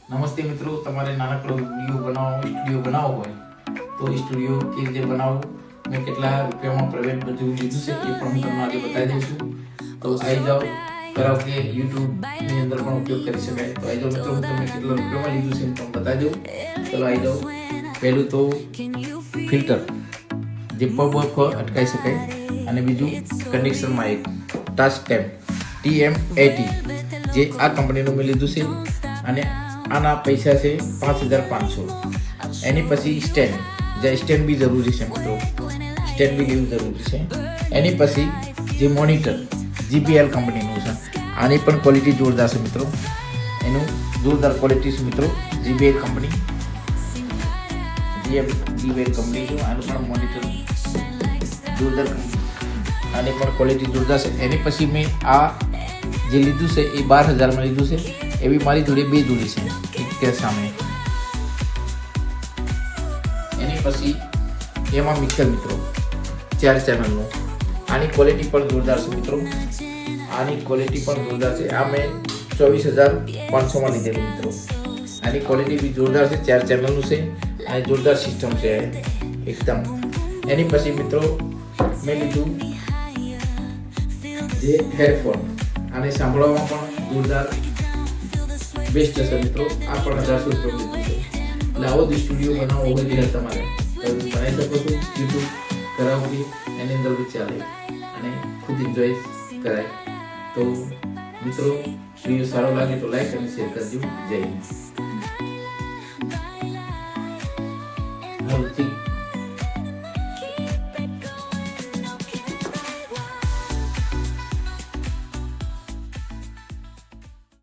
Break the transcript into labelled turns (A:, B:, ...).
A: નમસ્તે મિત્રો, તમારે નાનકડો સ્ટુડિયો બનાવવો હોય તો સ્ટુડિયો કેવી રીતે બનાવવું, મેં કેટલા રૂપિયામાં પ્રાઇવેટ બધું લીધું છે એ પણ હું તમને આજે બતાવી દઉં છું. તો આવી જાઓ, કરાઓકે યુટ્યુબની અંદર પણ ઉપયોગ કરી શકાય. તો આવી જાઓ મિત્રો, હું તમને કેટલા રૂપિયામાં લીધું છે હું તમને બતાવી દઉં. ચલો આવી જાઓ. પહેલું તો ફિલ્ટર, જે પગ અટકાઈ શકાય, અને બીજું કન્ડિશનમાં એક ટાસ્ક TM80, જે આ કંપનીનું મેં લીધું છે, અને આના પૈસા છે 5500. એની પછી સ્ટેન્ડ, જે સ્ટેન્ડ બી જરૂરી છે મિત્રો, સ્ટેન્ડ બી લેવું જરૂરી છે. એની પછી જે મોનિટર JBL કંપનીનું છે, આની પણ ક્વોલિટી જોરદાર છે મિત્રો, એનું જોરદાર ક્વોલિટી છે મિત્રો. JBL કંપની છે, આનું પણ મોનિટર જોરદાર, આની પણ ક્વોલિટી જોરદાર છે. એની પછી મેં આ જે લીધું છે એ 12000માં લીધું છે. એવી મારી જોડે બે જોડી છે એક સામે. એની પછી એમાં મિક્સર મિત્રો 4 ચેનલનું, આની ક્વોલિટી પણ જોરદાર છે મિત્રો, આની ક્વોલિટી પણ જોરદાર છે. આ મેં 24500માં લીધેલું મિત્રો. આની ક્વોલિટી બી જોરદાર છે, 4 ચેનલનું છે અને જોરદાર સિસ્ટમ છે એકદમ. એની પછી મિત્રો મેં લીધું જે હેડફોન, આને સાંભળવામાં પણ જોરદાર બેસ્ટ છે મિત્રો. આ પણ 1800 રૂપિયા લીધું છે. એટલે આવો જ સ્ટુડિયો બનાવવો હોય ત્યારે તમારે બનાવી શકો છો. યુટ્યુબ કરાવવી એની અંદર બી ચાલે અને ખુદ એન્જોય કરાય. તો મિત્રો, વિડીયો સારો લાગે તો લાઈક અને શેર કરજો. જય હિન્દ.